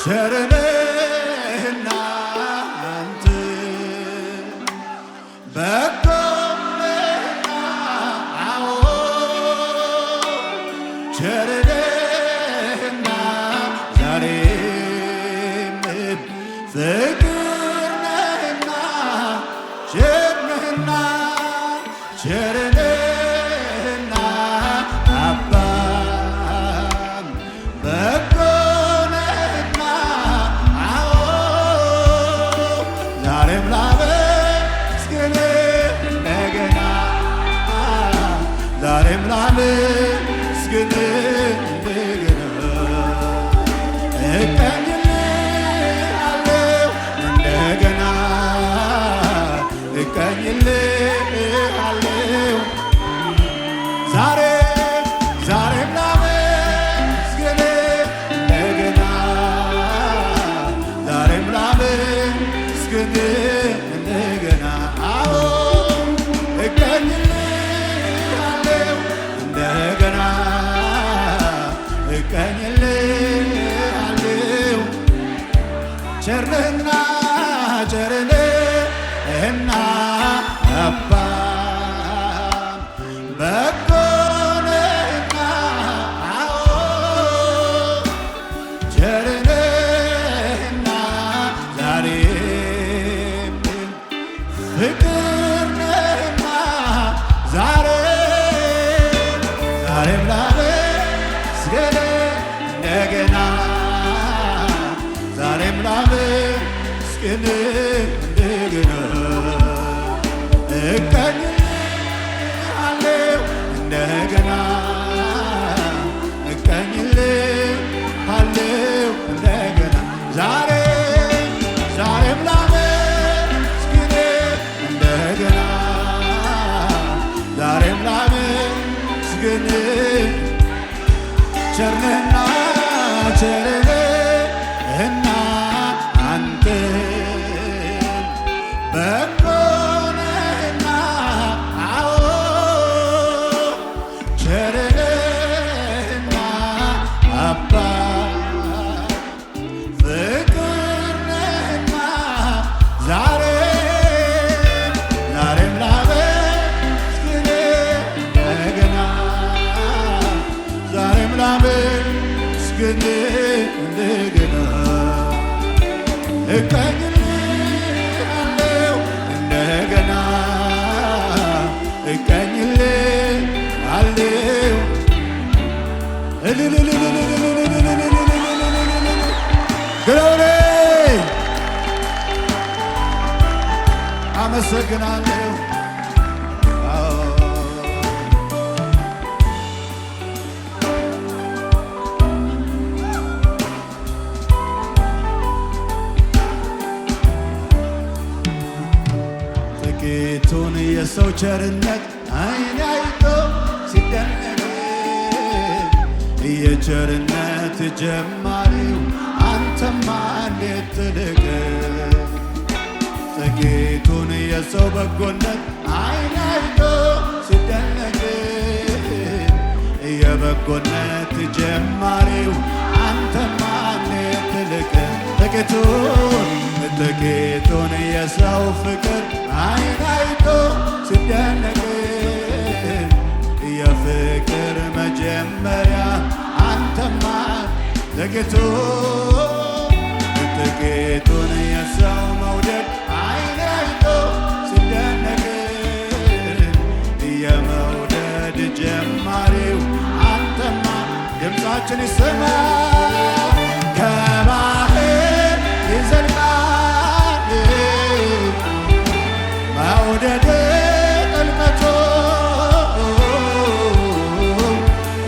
ቸርነህና አንተ በጎ ነህና አዎ ቸርነህና ዛሬም ፍቅር ነህና ቸር ነህና ቸርነህና አባም በጎ ነህና አዎ ዛሬም ላመስግንህ እንደገና ዛሬም ላመስግንህ እንደገና እቀኝልሃለሁ እንደገና እቀኝልሃለሁ ዛሬም ላመስግንህ እንደገና ዛሬም ላመስግንህ እንደገና አዎ እቀኝልሃለሁ እንደገና እቀኝልሃለሁ ቸር ነህና አባ በጎ ነህና አዎ ቸር ነህና ዛሬም ፍቅር ነህና ዛሬም ላመስግንህ እንደገና ዛሬም ላመስግንህ እንደገና እቀኝልሃለሁ እንደገና እቀኝልሃለሁ እንደገና ዛሬም ላመስግንህ እንደገና ዛሬም ላመስግንህ ቸር ነህና አንተ በጎ ነህና አዎ ቸር ነህና አባ ፍቅር ነህና ዛሬም ላመስግንህ እንደገና ዛሬም ላመስግንህ እንደገና እቀኝልሃለሁ እንደገና እቀኝልሃለሁ ግሎሪ አመሰግናለሁ ጥቂቱን የሰው ቸርነት ዓይን አይቶ ሲደነቅ የቸርነት ጀማሪው አንተማ እንዴት ትልቅ ጥቂቱን የሰው በጎነት ዓይን አይቶ ሲደነቅ የበጎነት ጀማሪው አንተማ እንዴት ትልቅ ጥቂቱን የሰው ፍቅር ዓይን አይቶ ሲደነቅ የፍቅር መጀመሪያ አንተማ ጥቂቱን የሰው መውደድ ዓይን አይቶ ሲደነቅ የመውደድ ጀማሪው አንተማ ድምፃችን ይሰማ ከባህር ይዘልቃል መውደድ ጥልቀቱ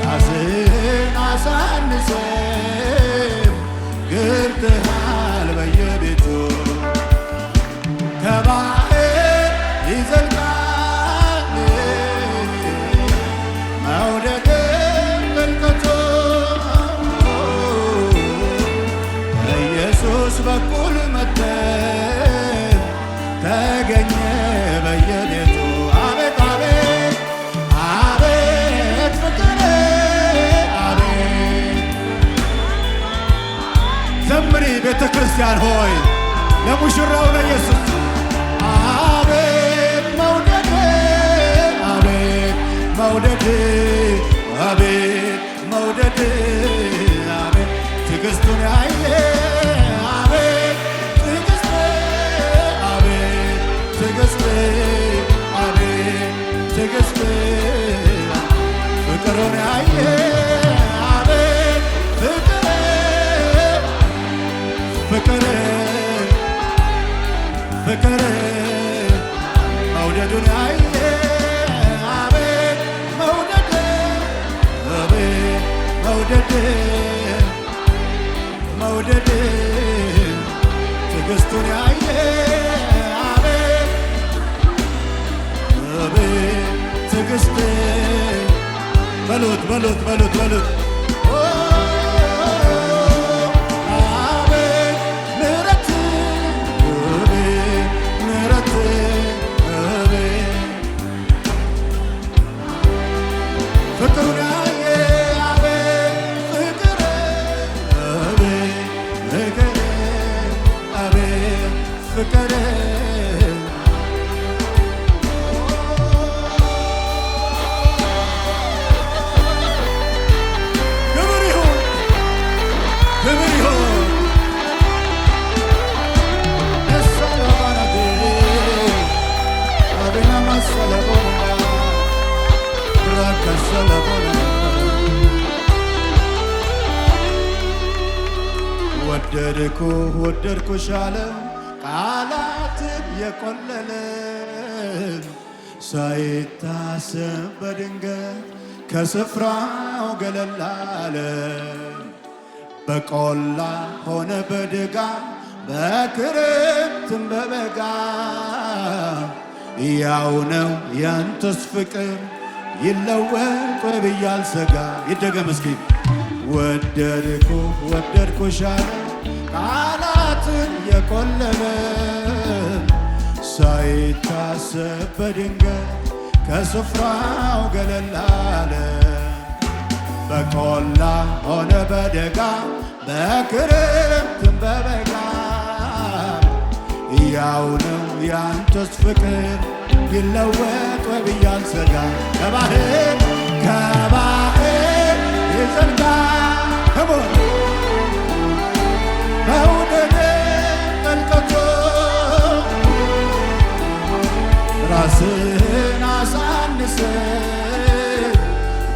ራስህን አሳንሰህ ግርተሃል በየቤቱ ከባህር ይዘልቃል መውደድ ጥልቀቱ በኢየሱስ በኩል መጥተህ ተገኘ በየቤቱ አቤት አቤት አቤት ፍቅር አቤት ዘምሪ ቤተ ክርስቲያን ሆይ ለሙሽራው ለኢየሱስ። አቤት መውደድ አቤት መውደድ አቤት መውደድ አቤት ትዕግስቱን ያየ አቤት ትዕግስት አቤት ትዕግስት አቤት ትዕግስት ፍቅሩን ያየ አቤት ፍቅር ፍቅር መውደዱን ያየ አቤት መውደድ አቤት መውደድ መውደድ ትዕግስቱን ያየ አቤት አቤት ትዕግስት በሉት በሉት በሉት በሉት ፍቅሩን ያየ አቤት ፍቅር አቤት ፍቅር ክብር ይሁን ክብር ይሁን ሰላባናቴ አቤና ማሰለቦና ወደድኩ ወደድኩሽ አለ ቃላትን የቆለለ ሳይታሰብ በድንገት ከስፍራው ገለል አለ። በቆላ ሆነ በደጋ በክረምትም በበጋ ያው ነው ያንተስ ፍቅር ይለወጥ ወይ ብዬ አልሰጋ። ይደገም እስኪ ወደድኩ ወደድኩሽ አለ ቃላትን የቆለለ ሳይታሰብ በድንገት ከስፍራው ገለል አለ። በቆላ ሆነ በደጋ በክረምትም በበጋ ያው ነው ያንተስ ፍቅር ይለወጥ ወይ ብዬ አልሰጋ። ከባህር ከባህር ይዘልቃል መውደድ ጥልቀቱ ራስህን አሳንሰ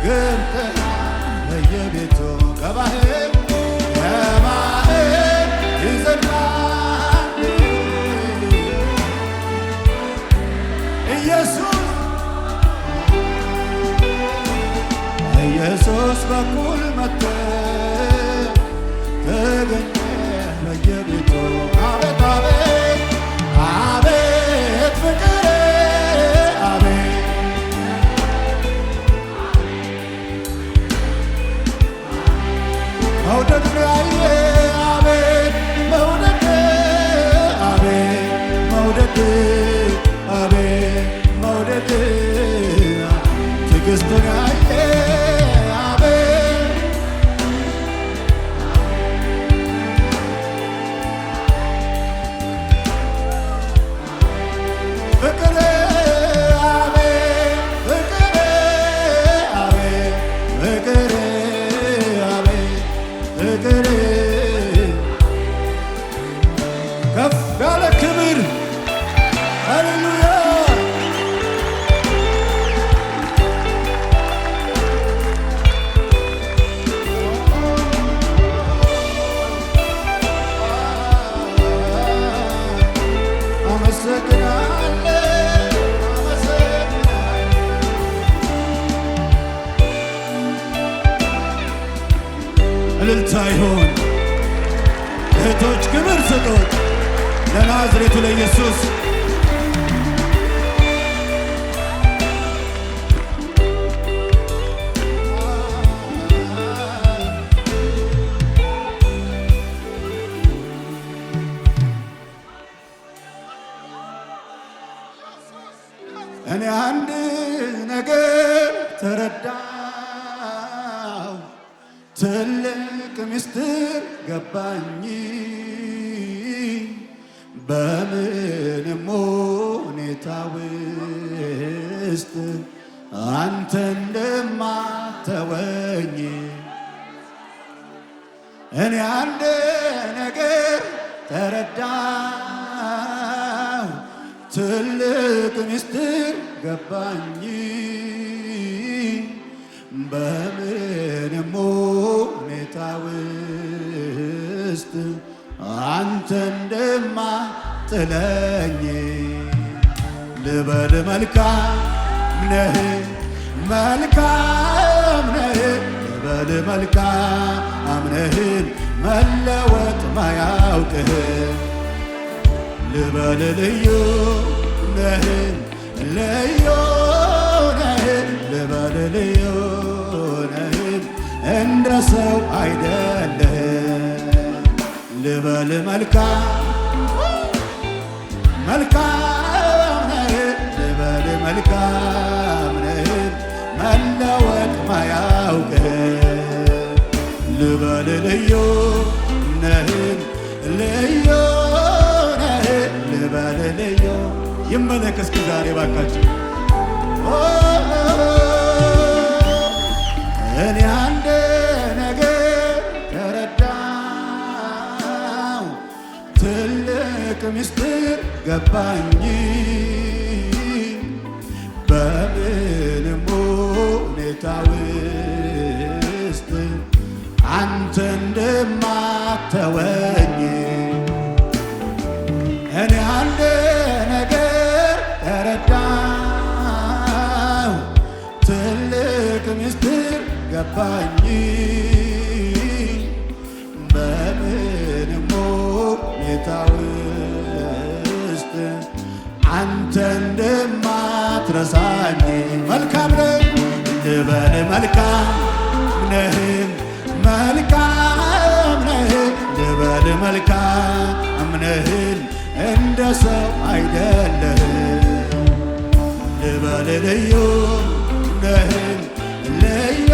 ገብተህ በየቤቱ ከባህር ከባህር ይዘልቃል ኢየሱስ በኩል መጥተህ ተገኘህ በየቤቱ አቤት አቤት አቤት ፍቅር አቤት መውደድ ያየ አቤት መውደድ አቤት መውደድ አቤት መውደድ ትዕግስቱን ያየ አቤት ፍቅር አቤት ፍቅር አቤት ፍቅር አቤት ፍቅር ከፍ ያለ ክብር ሃሌሉያ እልልታ ይሁን እህቶች ክብር ስጡት ለናዝሬቱ ለኢየሱስ። እኔ አንድ ነገር ተረዳው ትልቅ ምስጢር ገባኝ በምንም ሁኔታ ውስጥ አንተ እንደማተወኝ እኔ አንድ ነገር ተረዳሁ ትልቅ ምስጢር ገባኝ በምንም ሁኔታ ውስጥ አንተ እንደማትጥለኝ ልበል መልካም ነህ መልካም ነህ ልበል መልካም ነህ መለወጥ ማያውቅህ ልበል ልዩ ነህ ልዩ ነህ ልበል ልዩ ነህ እንደ ሰው አይደለህ ልበል መልካም መልካም ነህ ልበል መልካም ነህ መለወጥ ማያውቅህ ልበል ልዩ ነህ ልዩ ነህ ልበል ልዩ ይመለክ እስኪ ዛሬ ባካችሁ እኔ አንድ ነገር ተረዳሁ ትልቅ ምስጢር ገባኝ በምንም ሁኔታ ውስጥ አንተ እንደማትተወኝ እኔ አንድ ነገር ተረዳሁ ትልቅ ምስጢር ገባኝ በምንም ሁኔታ ውስጥ አንተ እንደማትረሳኝ መልካም ነህ ልበል መልካም ነህ መልካም ነህ ልበል መልካም ነህ እንደ ሰው አይደለህም ልበል ልዩ ነህ ልዩ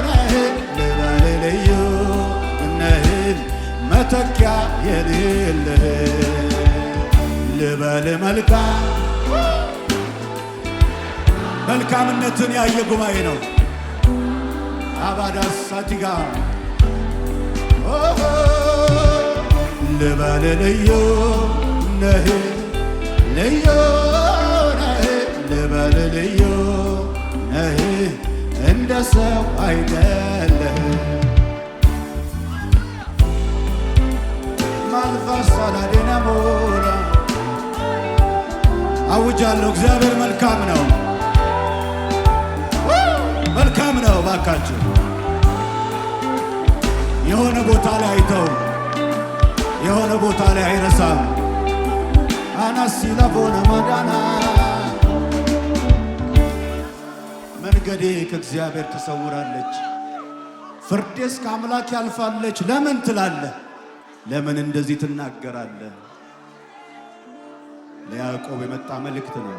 ነህ ልበል ልዩ ነህ መተኪያ የሌለህ ልበል መልካምነትን ያየ ጉባኤ ነው አባዳስ ሳቲጋ ልበል ልዩ ነህ ልዩ ነህ ልበል ልዩ ነህ እንደ ሰው አይደለህ ማልፋሳላዴና ሞራ አውጃለሁ እግዚአብሔር መልካም ነው መልካም ነው ባካችሁ የሆነ ቦታ ላይ አይተው የሆነ ቦታ ላይ አይረሳም አናሲ ለቦነ ማዳና መንገዴ ከእግዚአብሔር ተሰውራለች ፍርዴስ ከአምላክ ያልፋለች ለምን ትላለህ ለምን እንደዚህ ትናገራለህ ለያዕቆብ የመጣ መልእክት ነው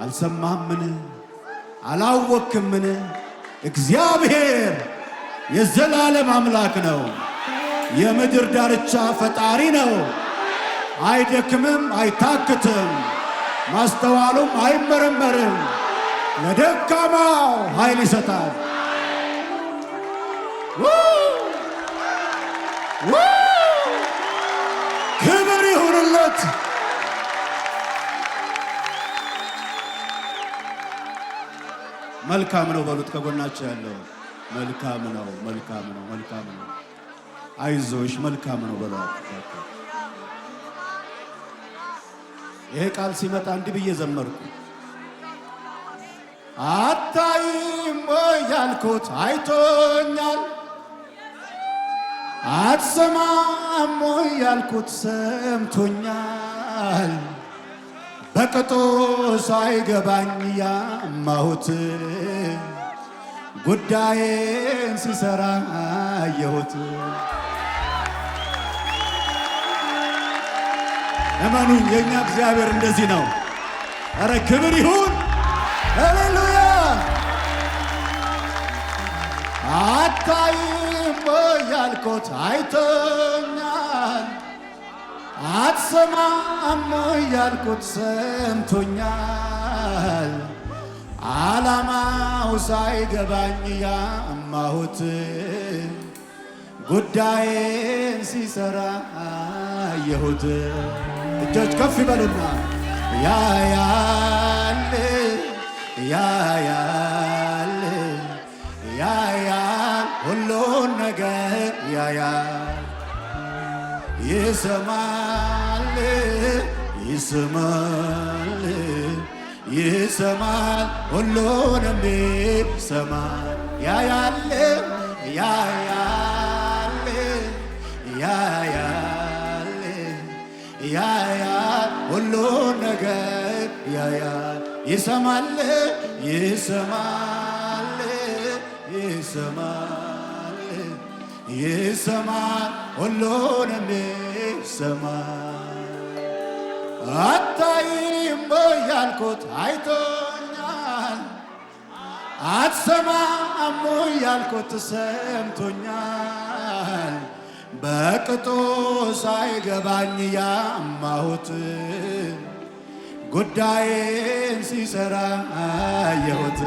አልሰማህምን አላወክምን እግዚአብሔር የዘላለም አምላክ ነው የምድር ዳርቻ ፈጣሪ ነው አይደክምም አይታክትም ማስተዋሉም አይመረመርም ለደካማው ኃይል ይሰጣል ክብር ይሁንለት መልካም ነው በሉት ከጎናቸው ያለው መልካም ነው መልካም ነው መልካም ነው አይዞሽ መልካም ነው በሏት ይሄ ቃል ሲመጣ እንዲህ ብዬ ዘመርኩ አታይም ወይ ያልኩት አይቶኛል አትሰማም ወይ ያልኩት ሰምቶኛል በቅጡ ሳይገባኝ ያማሁት ጉዳዬን ሲሰራ አየሁት እመኑኝ የኛ እግዚአብሔር እንደዚህ ነው ኧረ ክብር ይሁን ሃሌሉያ አታይም ወይ ያልኩት አይቶኛል፣ አትሰማም ወይ ያልኩት ሰምቶኛል። ዓላማው ሳይገባኝ ያማሁት ጉዳዬን ሲሰራ አየሁት። እጆች ከፍ ይበሉና ያያል ያያል ያያል ሁሉን ነገር ያያል፣ ይሰማል ይሰማል ይሰማል ሁሉንም ይሰማል። ያያል ያያል ያያል ያያል ሁሉን ነገር ያያል፣ ይሰማል ይሰማል ይሰማል ይሰማል ሁሉንም ይሰማል። አታይም ወይ ያልኩት አይቶኛል፣ አትሰማም ወይ ያልኩት ሰምቶኛል። በቅጡ ሳይገባኝ ያማሁት ጉዳዬን ሲሰራ አየሁት።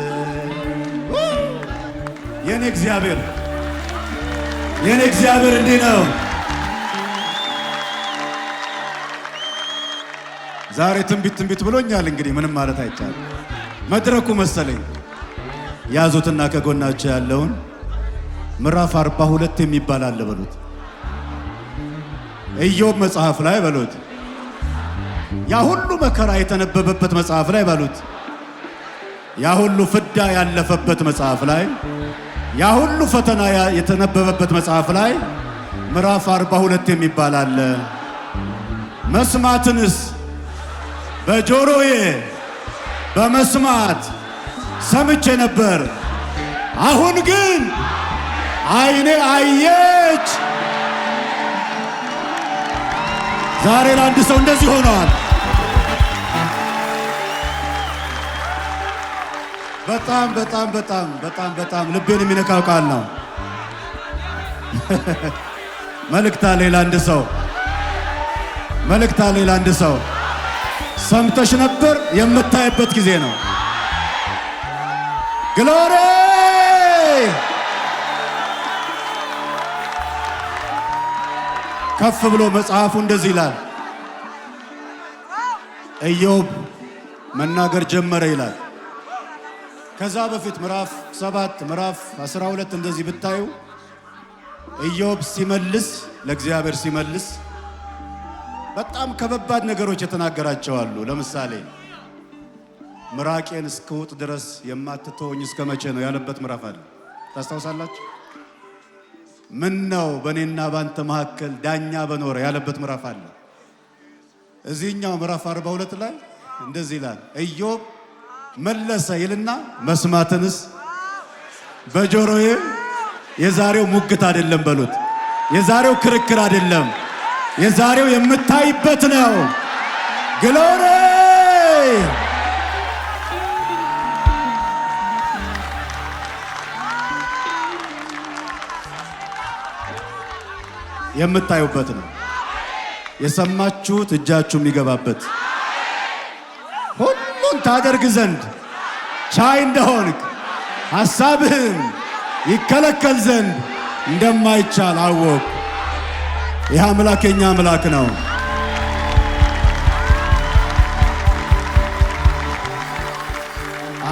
የኔ እግዚአብሔር እንዲህ ነው። ዛሬ ትንቢት ብሎኛል። እንግዲህ ምንም ማለት አይቻልም። መድረኩ መሰለኝ። ያዙትና ከጎናቸው ያለውን ምዕራፍ 42 የሚባል አለ በሉት። ኢዮብ መጽሐፍ ላይ በሉት። ያ ሁሉ መከራ የተነበበበት መጽሐፍ ላይ በሉት። ያ ሁሉ ፍዳ ያለፈበት መጽሐፍ ላይ፣ ያ ሁሉ ፈተና የተነበበበት መጽሐፍ ላይ ምዕራፍ 42 የሚባል አለ። መስማትንስ በጆሮዬ በመስማት ሰምቼ ነበር፣ አሁን ግን ዓይኔ አየች። ዛሬ ለአንድ ሰው እንደዚህ ሆኗል። በጣም በጣም በጣም በጣም በጣም ልቤን የሚነካው ቃል ነው። መልእክታ ሌላ አንድ ሰው መልእክታ ሌላ አንድ ሰው ሰምተሽ ነበር የምታይበት ጊዜ ነው። ግሎሪ ከፍ ብሎ መጽሐፉ እንደዚህ ይላል። ኢዮብ መናገር ጀመረ ይላል። ከዛ በፊት ምዕራፍ 7 ምዕራፍ 12 እንደዚህ ብታዩ ኢዮብ ሲመልስ ለእግዚአብሔር ሲመልስ በጣም ከባድ ነገሮች የተናገራቸው አሉ። ለምሳሌ ምራቄን እስክውጥ ድረስ የማትተወኝ እስከ መቼ ነው ያለበት ምዕራፍ አለ። ታስታውሳላችሁ? ምን ነው በእኔና ባንተ መካከል ዳኛ በኖረ ያለበት ምዕራፍ አለ። እዚህኛው ምዕራፍ 42 ላይ እንደዚህ ይላል። ኢዮብ መለሰ ይልና መስማትንስ በጆሮዬ። የዛሬው ሙግት አይደለም በሉት። የዛሬው ክርክር አይደለም። የዛሬው የምታይበት ነው። ግሎሪ የምታዩበት ነው። የሰማችሁት እጃችሁ የሚገባበት ሁሉን ታደርግ ዘንድ ቻይ እንደሆንክ ሐሳብህን ይከለከል ዘንድ እንደማይቻል አወቅ። ይህ አምላክ የኛ አምላክ ነው።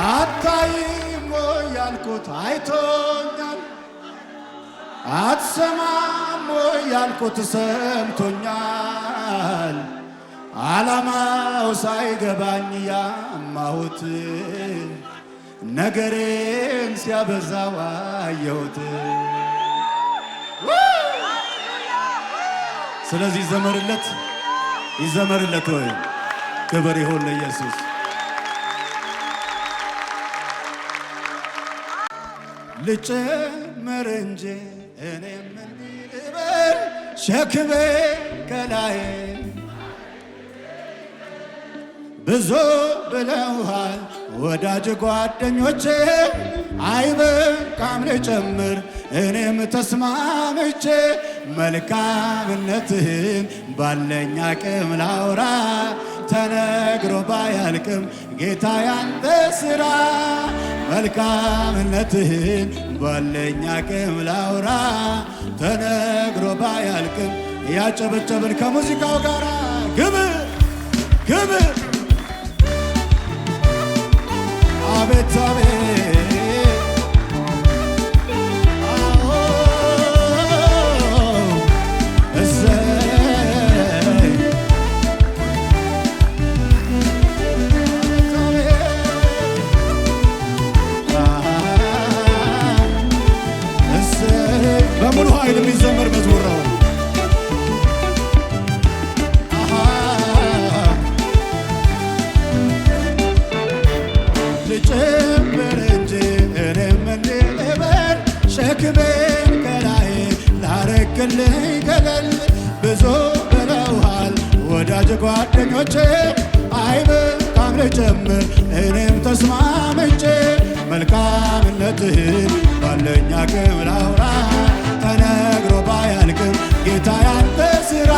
አታይም ወይ ያልኩት አይቶኛል፣ አትሰማም ወይ ያልኩት ሰምቶኛል። ዓላማው ሳይገባኝ ያማሁት ነገሬን ሲያበዛው አየሁት። ስለዚህ ይዘመርለት ወይ ክብር ይሁን ለኢየሱስ። ልጨምር እንጂ እኔ ምን ልበል፣ ሸክሜ ከላዬ ብዙ ብለውሃል ወዳጅ ጓደኞቼ፣ አይበቃም ልጨምር እኔም ተስማምቼ፣ መልካምነትህን ባለኝ አቅም ላውራ፣ ተነግሮ ባያልቅም ጌታ ያንተ ሥራ። መልካምነትህን ባለኝ አቅም ላውራ፣ ተነግሮ ባያልቅም። ያጨበጨብን ከሙዚቃው ጋር ግብር ግብር አቤት አቤት በሙሉ ኃይል የሚዘመር መዝሙር ነው። ልጨምር እንጂ እኔም እንዲህ ልበል፣ ሸክሜን ከላይ ላረክልኝ ገለል። ብዙ ብለውሃል ወዳጅ ጓደኞቼ፣ አይበቃም ልጨምር እኔም ተስማምቼ፣ መልካምነትህን ባለኝ አቅም ላውራ፣ ተነግሮ ባያልቅም ጌታ ያንተ ሥራ።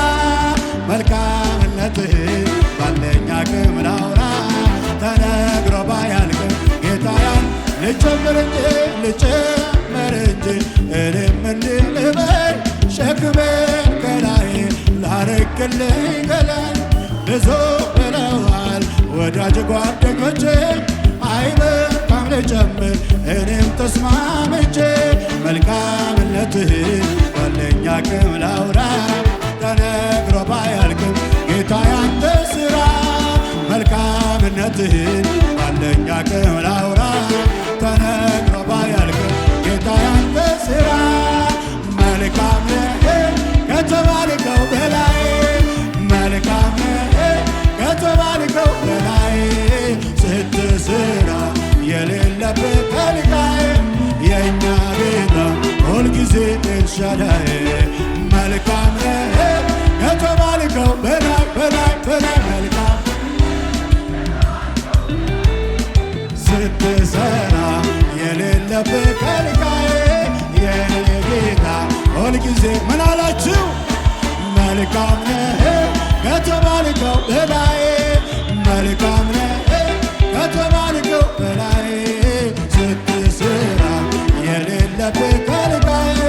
መልካምነትህን ባለኝ አቅም ላውራ፣ ተነግሮ ባያልቅም ጌታ ያን ልጨምር እንጂ እኔም እንዲህ ልበል፣ ሸክሜን ከላይ ላረክልኝ ገለል። ብዙ ብለውሃል ወዳጅ ጓደኞቼ፣ አይበቃም ልጨምር እኔም ተስማምቼ፣ መልካምነትህን ባለኝ አቅም ላውራ፣ ተነግሮ ባያልቅም ጌታ ያንተ ሥራ። መልካምነትህን ባለኝ አቅም ላውራ፣ ተነግሮ ባያልቅም ጌታ ያንተ ሥራ። መልካም ነህ ከተባልከው በላይ፣ መልካም ነህ ከተባልከው በላይ፣ ስትሰራ የሌለብህ ከልካይ፣ የእኛ ጌታ ሁልጊዜ ኤልሻዳይ። መልካም ነህ ከተባልከው በላይ በላይ በላይ፣ መልካም ስትሰራ የሌለብህ ከልካይ፣ የኔ ጌታ ሁልጊዜ ምን አላችሁ? መልካም ነህ ከተባልከው በላይ፣ መልካም ነህ ከተባልከው በላይ፣ ስትሰራ የሌለብህ ከልካይ፣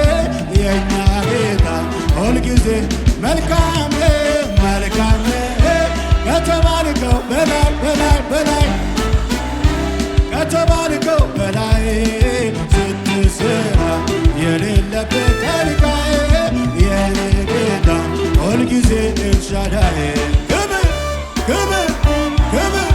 የእኛ ጌታ ሁልጊዜ መልካም ነህ፣ መልካም ነህ ከተባልከው በላይ በላይ በላይ፣ ከተባልከው በላይ፣ ስትሰራ የሌለብህ ከልካይ፣ የኔ ጌታ ሁልጊዜ ኤልሻዳይ። ክብር ክብር ክብር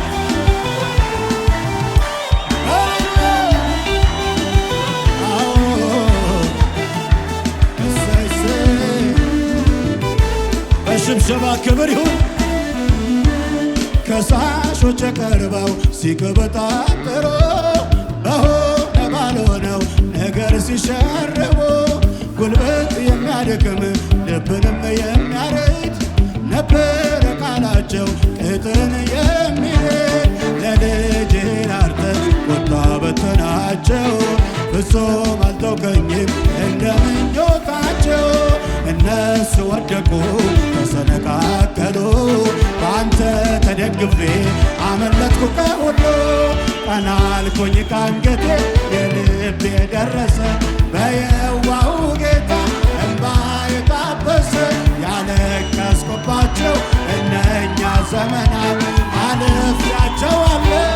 በሽብሸባ ክብር ይሁን። ከሳሾች ቀርበው ሲቀበጣጠሩ፣ በሆነ ባልሆነው ነገር ሲሸርቡ፣ ጉልበት የሚያደክም ልብንም የሚያረድ ነበረ ቃላቸው ቅጥን የሚሄድ። ለልጅህ ራርተህ ቁጣ በተናቸው፣ ፍጹም አልተውከኝም እንደ ምኞታቸው። እነሱ ወደቁ ተሰነካከሉ፣ በአንተ ተደግፌ አመለጥኩ ከሁሉ። ቀና አልኩኝ ከአንገቴ የልቤ ደረሰ፣ በየዋሁ ጌታ እንባዬ ታበሰ። ያለቀስኩባቸው እነኛ ዘመናት አልፌያቸዋለሁ።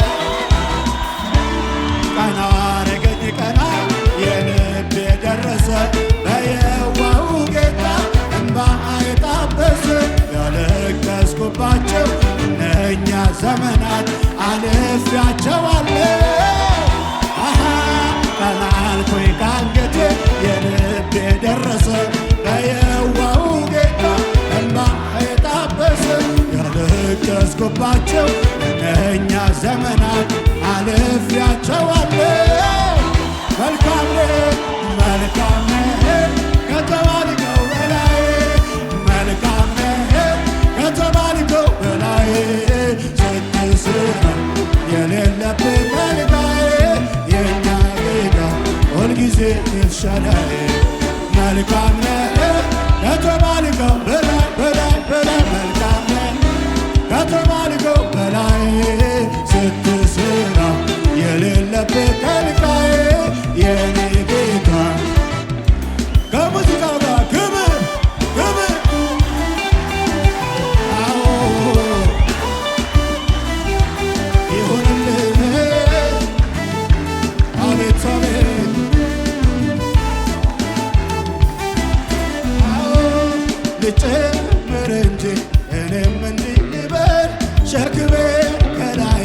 ቀና አረገኝ ቀና የልቤ ደረሰ፣ በየዋሁ ጌታ እንባዬ ታበሰ። ያለቀስኩባቸው እነኛ ዘመናት አልፌያቸዋለሁ። ቀና አልኩኝ ከአንገቴ የልቤ ደረሰ፣ በየዋሁ ጌታ እንባዬ ታበሰ። ያለቀስኩባቸው እነኛ ዘመናት አልፌያቸዋለሁ። መልካም ነህ መልካም ነህ ከተባልከው በላይ፣ መልካም ነህ ከተባልከው በላይ፣ ስትሰራ መልካም ነህ ከተባልከው በላይ በላይ በላይ መልካም ነህ ከተባልከው በላይ ስትሰራ የሌለብህ ከልካዬ የኔ ጌታ ከሙዚቃው ጋር ክብር ክብር አዎ ይሁንልህ አቤት አቤት አዎ ልጨምር እንጂ እኔም እንዲህ ልበል ሸክሜ ከላይ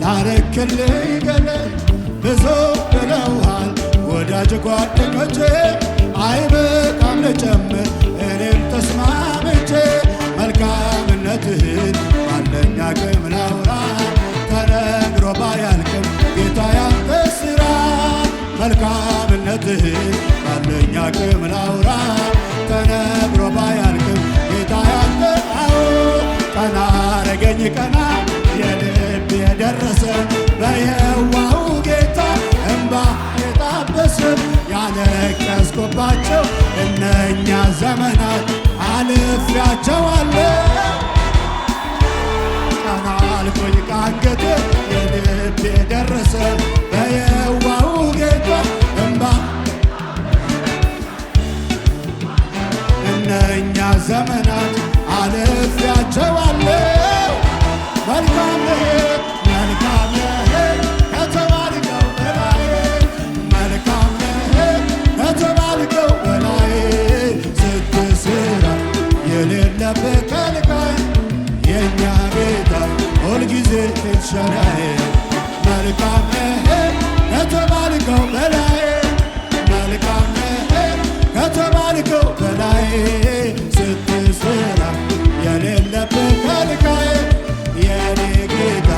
ላረክልኝ ገለል ብዙ ብለውሃል ወዳጅ ጓደኞቼ አይበቃም ልጨምር እኔም ተስማምቼ መልካምነትህን ባለኝ አቅም ላውራ ተነግሮ ባያልቅም ጌታ ያንተ ሥራ መልካምነትህን ባለኝ አቅም ላውራ ተነግሮ ባያልቅም ጌታ ያንተ አዎ ቀና አረገኝ ቀና የልብ የደረሰ በየዋሁ ጌታ እምባ የታበሰ ያለቀስኩባቸው እነኛ ዘመናት አልፌያቸዋለሁ ቀና አልኩኝ ከአንገቴ የልብ የደረሰ በየዋሁ ጌታ እምባ እነኛ ዘመናት አልፌያቸዋለሁ መልካም ነህ መልካም ነህ ከተባልከው በላይ መልካም ነህ ከተባልከው በላይ ስትሰራ የሌለብህ ከልካይ የእኛ ጌታ ሁልጊዜ ትሻላል መልካም ነህ ከተባልከው በላይ መልካም ነህ ከተባልከው በላይ ስትሰራ የሌለብህ ከልካይ የኔ ጌታ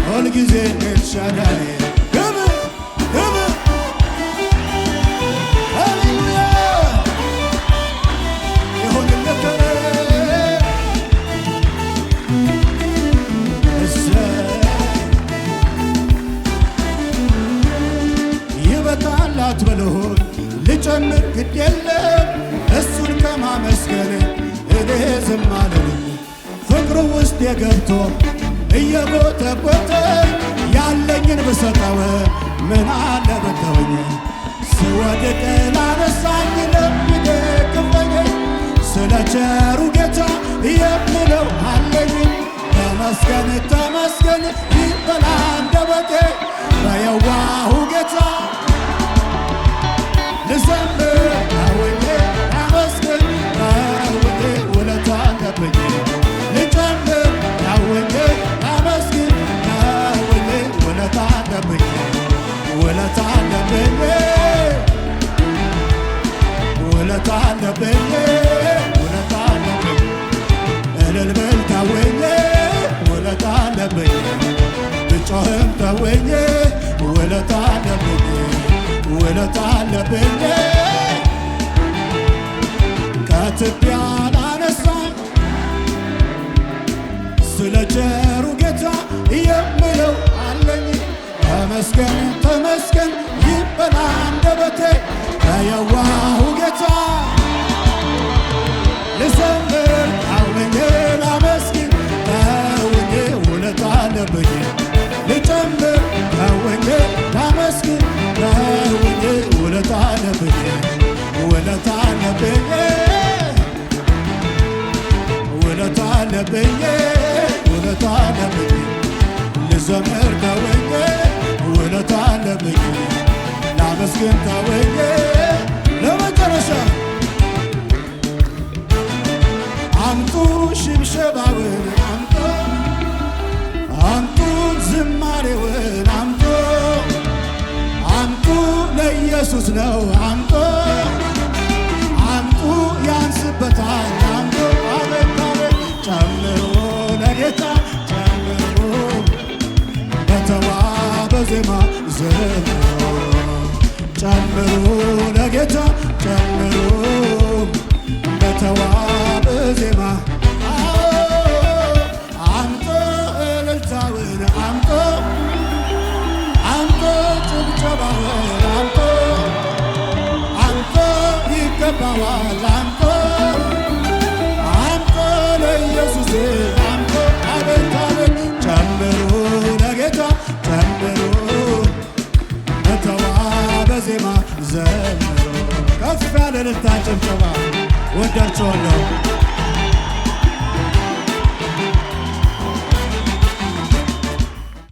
ሁልጊዜ ኤልሻዳይ ክብር ክብር ሃሌሉያ ይሁንልህ ይበቃል አትበሉኝ ልጨምር ግድ የለም እሱን ከማመስገን እኔ ዝም አልልም ፍቅሩ ውስጥ የገብቶ እየጎተጎተ ያለኝን ብሰጠው ምን አለ በተወኝ ስወድቅ ላነሳኝ ለሚደግፈኝ ስለ ቸሩ ጌታ የምለው አለኝ ተመስገን ተመስገን ይበል አንደበቴ በየዋሁ ጌታ ልዘምር አውኜ አመስግን አውኜ ውለታ አለብኝ ልጨምር አውኜ አመስግን አውኜ ውለታ አለብኝ ውለታ አለብኝ ውለታ አለብኝ ውለታ አለብኝ እልል ብል ታወኝ ውለታ አለብኝ ብጮህም ታወኝ ውለታ አለብኝ ውለታ አለብኝ ከትቢያ ላነሳኝ ስለ ቸሩ ጌታ የምለው አለኝ ተመስገን ተመስገን ይበል አንደበቴ በየዋሁ ጌታ ልዘምር አውኜ ላመስግን አውኜ ውለታ አለብኝ ልጨምር አውኜ ላመስግን አውኜ ውለታ አለብኝ ውለታ አለብኝ ውለታ አለብኝ ውለታ አለብኝ ልዘምር ተወኝ ውለታ አለብኝ ላመስግን ተወኝ ለመጨረሻ አምጡ ሽብሸባውን አምጡ አምጡ ዝማሬውን አምጡ አምጡ ለኢየሱስ ነው አምጡ አምጡ ያንስበታል አምጡ አቤት አቤት ጨምሩ ለጌታ ጨምሩ በተዋበ ዜማ ዘምሩ ጨምሩ ለጌታ ጨምሩ በተዋበ ዜማ አምጦ እልልታውን አምጦ አምጦ ጭብጨባውን አምጦ አምጦ ይገባዋል ዘምሩ። ከፍ ያለ እልልታ ጭብጨባ። ወዳችኋለሁ።